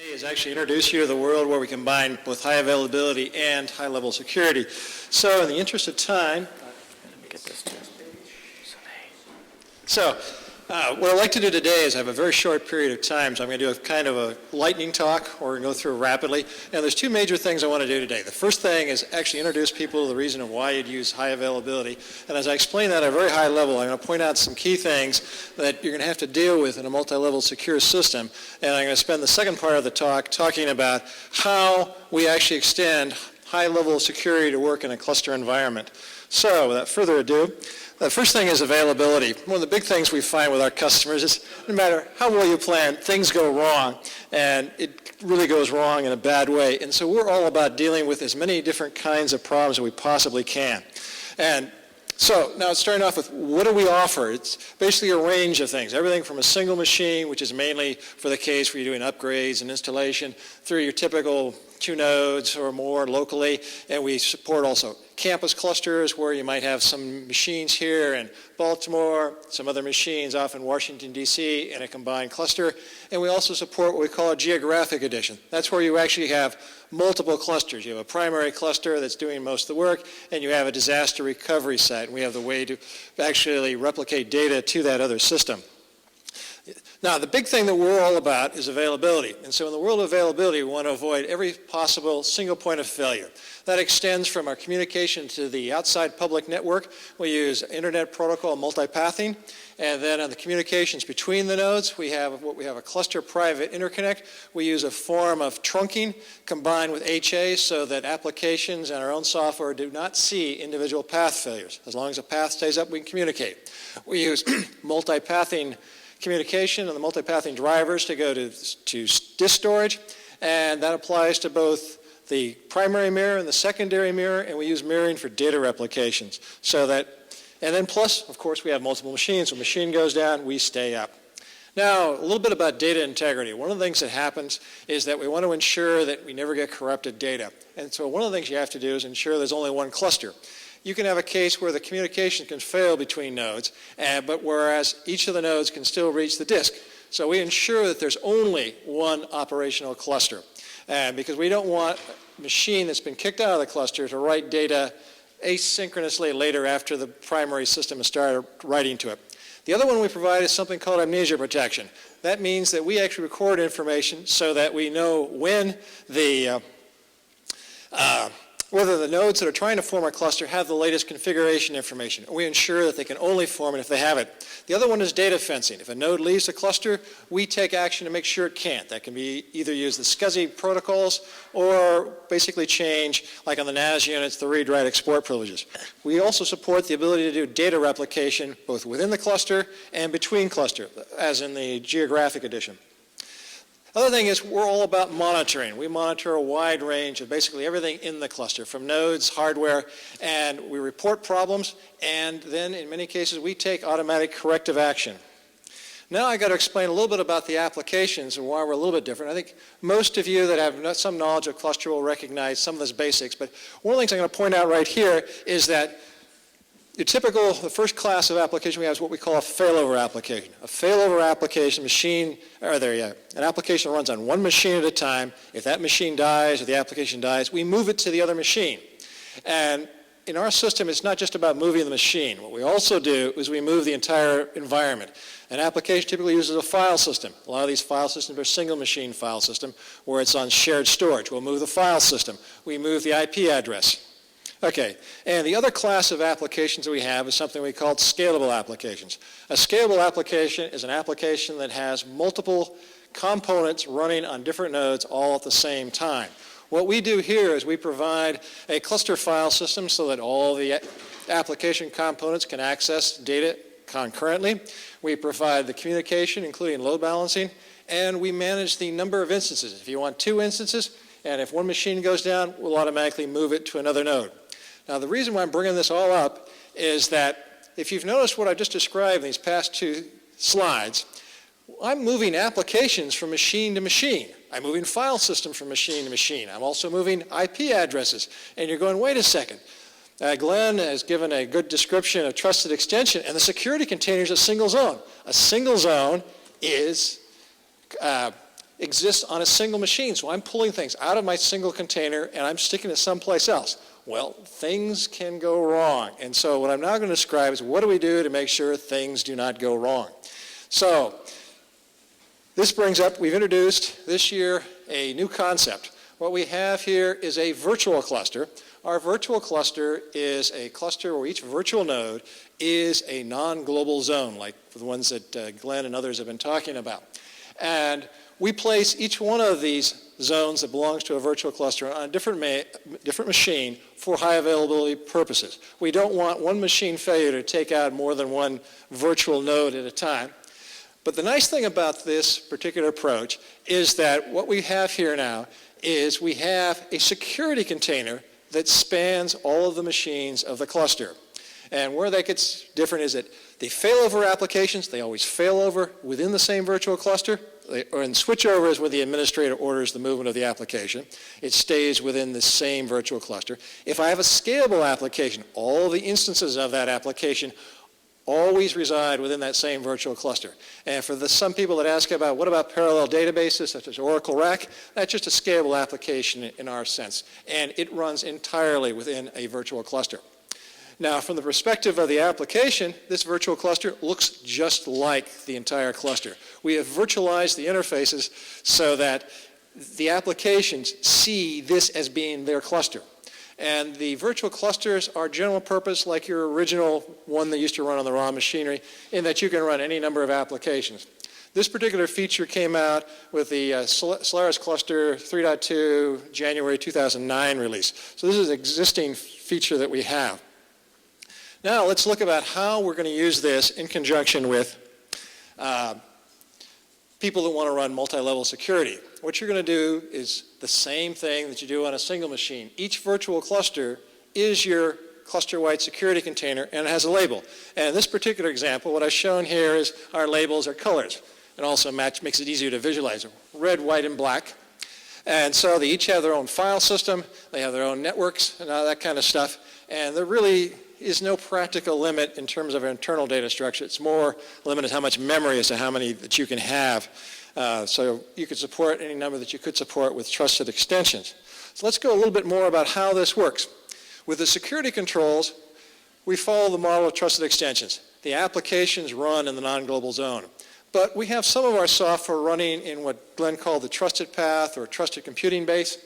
Is actually introduce you to the world where we combine both high availability and high level security. So in the interest of time, let me get this too. So what I'd like to do today is have a very short period of time, so I'm going to do a kind of a lightning talk, or we're going to go through rapidly. And there's two major things I want to do today. The first thing is actually introduce people to the reason of why you'd use high availability. And as I explain that at a very high level, I'm going to point out some key things that you're going to have to deal with in a multi-level secure system. And I'm going to spend the second part of the talk talking about how we actually extend high level of security to work in a cluster environment. So without further ado, the first thing is availability. One of the big things we find with our customers is no matter how well you plan, things go wrong, and it really goes wrong in a bad way. And so we're all about dealing with as many different kinds of problems as we possibly can. And so now starting off with what do we offer? It's basically a range of things, everything from a single machine, which is mainly for the case where you're doing upgrades and installation, through your typical 2 nodes or more locally, and we support also campus clusters where you might have some machines here in Baltimore, some other machines off in Washington, D.C. in a combined cluster, and we also support what we call a geographic edition. That's where you actually have multiple clusters. You have a primary cluster that's doing most of the work, and you have a disaster recovery site, and we have the way to actually replicate data to that other system. Now, the big thing that we're all about is availability. And so in the world of availability, we want to avoid every possible single point of failure. That extends from our communication to the outside public network. We use Internet Protocol multipathing. And then on the communications between the nodes, we have a cluster private interconnect. We use a form of trunking combined with HA so that applications and our own software do not see individual path failures. As long as a path stays up, we can communicate. We use multipathing communication and the multipathing drivers to go to disk storage, and that applies to both the primary mirror and the secondary mirror, and we use mirroring for data replications. And then plus, of course, we have multiple machines. When a machine goes down, we stay up. Now, a little bit about data integrity. One of the things that happens is that we want to ensure that we never get corrupted data. And so one of the things you have to do is ensure there's only one cluster. You can have a case where the communication can fail between nodes, but whereas each of the nodes can still reach the disk. So we ensure that there's only one operational cluster. Because we don't want a machine that's been kicked out of the cluster to write data asynchronously later after the primary system has started writing to it. The other one we provide is something called amnesia protection. That means that we actually record information so that we know when whether the nodes that are trying to form our cluster have the latest configuration information. We ensure that they can only form it if they have it. The other one is data fencing. If a node leaves the cluster, we take action to make sure it can't. That can be either use the SCSI protocols or basically change, like on the NAS units, the read, write, export privileges. We also support the ability to do data replication both within the cluster and between cluster, as in the geographic edition. Other thing is we're all about monitoring. We monitor a wide range of basically everything in the cluster, from nodes, hardware, and we report problems, and then in many cases we take automatic corrective action. Now I got to explain a little bit about the applications and why we're a little bit different. I think most of you that have some knowledge of cluster will recognize some of those basics, but one of the things I'm going to point out right here is that the first class of application we have is what we call a failover application. A failover application an application runs on one machine at a time. If that machine dies or the application dies, we move it to the other machine. And in our system, it's not just about moving the machine. What we also do is we move the entire environment. An application typically uses a file system. A lot of these file systems are single machine file system where it's on shared storage. We'll move the file system. We move the IP address. Okay, and the other class of applications that we have is something we call scalable applications. A scalable application is an application that has multiple components running on different nodes all at the same time. What we do here is we provide a cluster file system so that all the application components can access data concurrently. We provide the communication, including load balancing, and we manage the number of instances. If you want 2 instances, and if one machine goes down, we'll automatically move it to another node. Now, the reason why I'm bringing this all up is that if you've noticed what I just described in these past 2 slides, I'm moving applications from machine to machine. I'm moving file systems from machine to machine. I'm also moving IP addresses. And you're going, wait a second. Glenn has given a good description of trusted extension, and the security container is a single zone. A single zone is exists on a single machine. So I'm pulling things out of my single container and I'm sticking it someplace else. Well, things can go wrong. And so what I'm now going to describe is what do we do to make sure things do not go wrong. So this brings up, we've introduced this year a new concept. What we have here is a virtual cluster. Our virtual cluster is a cluster where each virtual node is a non-global zone, like the ones that Glenn and others have been talking about. And we place each one of these zones that belongs to a virtual cluster on a different machine for high availability purposes. We don't want one machine failure to take out more than one virtual node at a time. But the nice thing about this particular approach is that what we have here now is we have a security container that spans all of the machines of the cluster. And where that gets different is that the failover applications, they always fail over within the same virtual cluster. And switchover is where the administrator orders the movement of the application. It stays within the same virtual cluster. If I have a scalable application, all the instances of that application always reside within that same virtual cluster. And for some people that ask about what about parallel databases such as Oracle RAC, that's just a scalable application in our sense. And it runs entirely within a virtual cluster. Now, from the perspective of the application, this virtual cluster looks just like the entire cluster. We have virtualized the interfaces so that the applications see this as being their cluster. And the virtual clusters are general purpose like your original one that used to run on the raw machinery in that you can run any number of applications. This particular feature came out with the Solaris Cluster 3.2 January 2009 release. So this is an existing feature that we have. Now let's look about how we're going to use this in conjunction with people that want to run multi-level security. What you're going to do is the same thing that you do on a single machine. Each virtual cluster is your cluster-wide security container and it has a label. And in this particular example, what I've shown here is our labels are colors. It also makes it easier to visualize. Red, white, and black. And so they each have their own file system. They have their own networks and all that kind of stuff. And there really is no practical limit in terms of internal data structure. It's more limited how much memory as to how many that you can have. So you could support any number that you could support with trusted extensions. So let's go a little bit more about how this works. With the security controls, we follow the model of trusted extensions. The applications run in the non-global zone. But we have some of our software running in what Glenn called the trusted path or trusted computing base.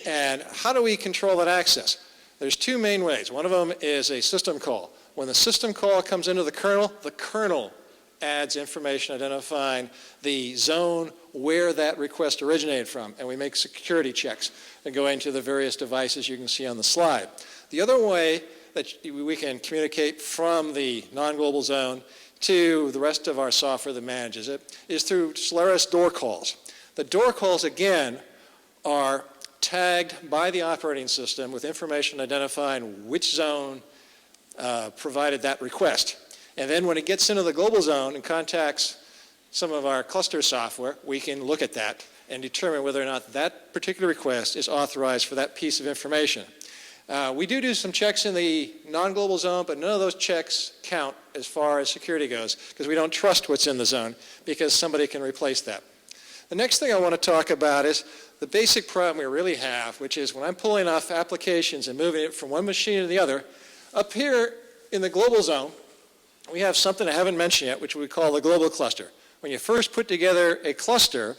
And how do we control that access? There's two main ways. One of them is a system call. When the system call comes into the kernel adds information identifying the zone where that request originated from. And we make security checks and go into the various devices you can see on the slide. The other way that we can communicate from the non-global zone to the rest of our software that manages it is through Solaris door calls. The door calls, again, are tagged by the operating system with information identifying which zone provided that request. And then when it gets into the global zone and contacts some of our cluster software, we can look at that and determine whether or not that particular request is authorized for that piece of information. We do some checks in the non-global zone, but none of those checks count as far as security goes because we don't trust what's in the zone because somebody can replace that. The next thing I want to talk about is the basic problem we really have, which is when I'm pulling off applications and moving it from one machine to the other, up here in the global zone, we have something I haven't mentioned yet, which we call the global cluster. When you first put together a cluster,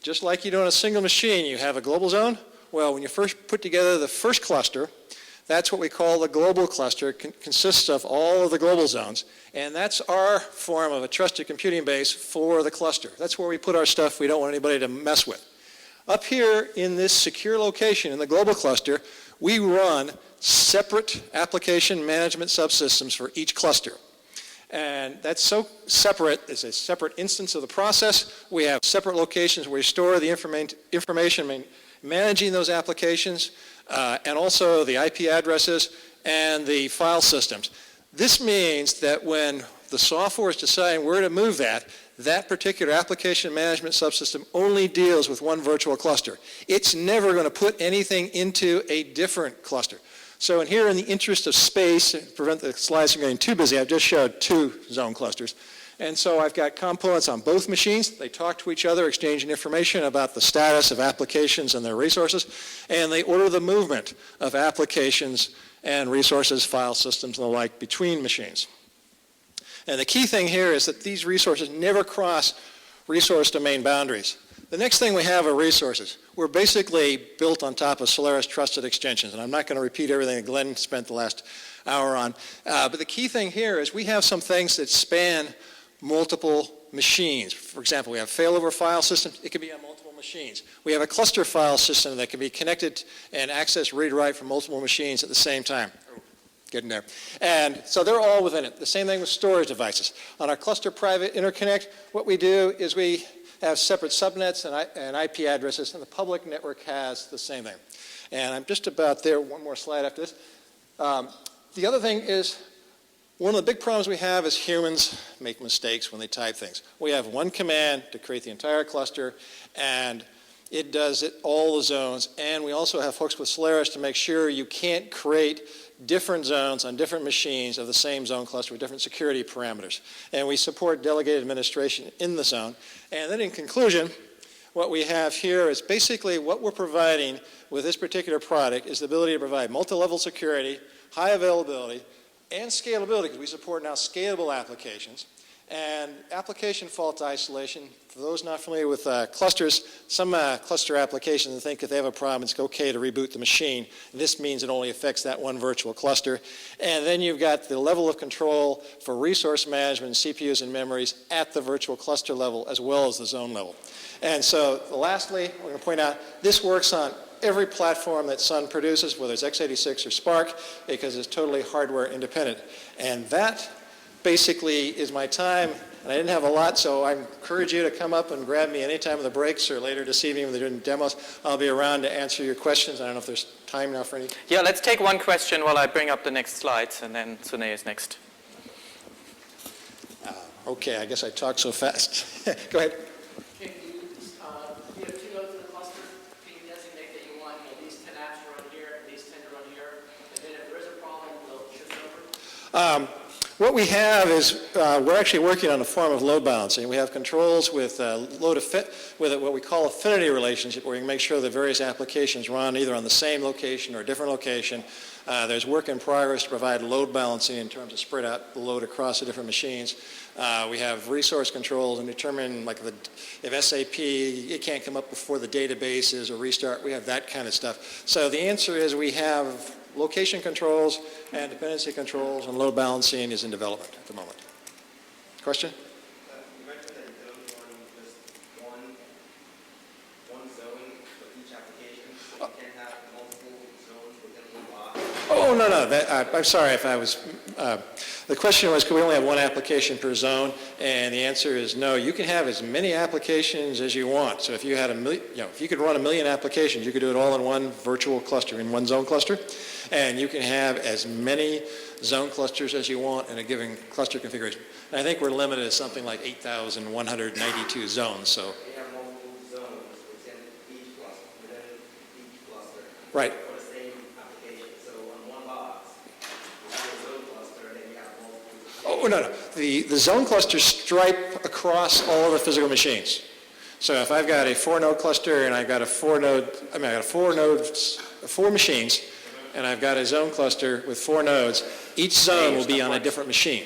just like you do on a single machine, you have a global zone. Well, when you first put together the first cluster, that's what we call the global cluster. It consists of all of the global zones. And that's our form of a trusted computing base for the cluster. That's where we put our stuff we don't want anybody to mess with. Up here in this secure location in the global cluster, we run separate application management subsystems for each cluster. And that's so separate, it's a separate instance of the process. We have separate locations where we store the information managing those applications, and also the IP addresses and the file systems. This means that when the software is deciding where to move that particular application management subsystem only deals with one virtual cluster. It's never going to put anything into a different cluster. So in the interest of space, to prevent the slides from getting too busy, I've just showed two zone clusters. And so I've got components on both machines. They talk to each other, exchanging information about the status of applications and their resources, and they order the movement of applications and resources, file systems, and the like between machines. And the key thing here is that these resources never cross resource domain boundaries. The next thing we have are resources. We're basically built on top of Solaris trusted extensions, and I'm not going to repeat everything that Glenn spent the last hour on. But the key thing here is we have some things that span multiple machines. For example, we have failover file systems. It can be on multiple machines. We have a cluster file system that can be connected and access read-write from multiple machines at the same time. Getting there. And so they're all within it. The same thing with storage devices. On our cluster private interconnect, what we do is we have separate subnets and IP addresses, and the public network has the same thing. And I'm just about there. One more slide after this. The other thing is, one of the big problems we have is humans make mistakes when they type things. We have one command to create the entire cluster, and it does it all the zones. And we also have folks with Solaris to make sure you can't create different zones on different machines of the same zone cluster with different security parameters. And we support delegated administration in the zone. And then in conclusion, what we have here is basically what we're providing with this particular product is the ability to provide multi-level security, high availability, and scalability, because we support now scalable applications, and application fault isolation. For those not familiar with clusters, some cluster applications think if they have a problem, it's okay to reboot the machine. This means it only affects that one virtual cluster. And then you've got the level of control for resource management, CPUs and memories at the virtual cluster level as well as the zone level. And so lastly, we're going to point out this works on every platform that Sun produces, whether it's x86 or Spark, because it's totally hardware independent. And that basically is my time. And I didn't have a lot, so I encourage you to come up and grab me anytime of the breaks or later this evening when they're doing demos. I'll be around to answer your questions. I don't know if there's time now for any. Yeah, let's take one question while I bring up the next slides, and then Sune is next. Okay, I guess I talked so fast. Go ahead. What we have is we're actually working on a form of load balancing. We have controls with what we call affinity relationship, where we can make sure that various applications run either on the same location or a different location. There's work in progress to provide load balancing in terms of spread out the load across the different machines. We have resource controls and determine, like, if SAP, it can't come up before the databases or restart. We have that kind of stuff. So the answer is we have location controls and dependency controls, and load balancing is in development at the moment. Question? You mentioned that you don't want just one zone for each application, so you can't have multiple zones within one box. Oh, no. I'm sorry if I was... the question was, could we only have one application per zone? And the answer is no. You can have as many applications as you want. So if you had if you could run 1 million applications, you could do it all in one virtual cluster, in one zone cluster. And you can have as many zone clusters as you want in a given cluster configuration. And I think we're limited to something like 8,192 zones. So. You have multiple zones within each cluster. Right. For the same application. So on one box, you have a zone cluster, and then you have multiple. Oh, no. The zone clusters stripe across all of the physical machines. So if I've got a 4-node cluster and I've got four machines, and I've got a zone cluster with 4 nodes, each zone will be on a different machine.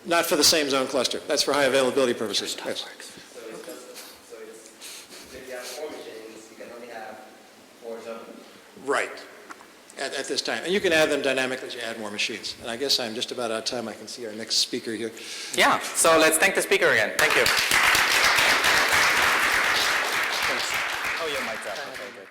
Not for the same zone cluster. That's for high availability purposes. Yes. So if you have 4 machines, you can only have 4 zones. Right. At this time. And you can add them dynamically as you add more machines. And I guess I'm just about out of time. I can see our next speaker here. Yeah, so let's thank the speaker again. Thank you. Oh, your mic's up. Okay, good.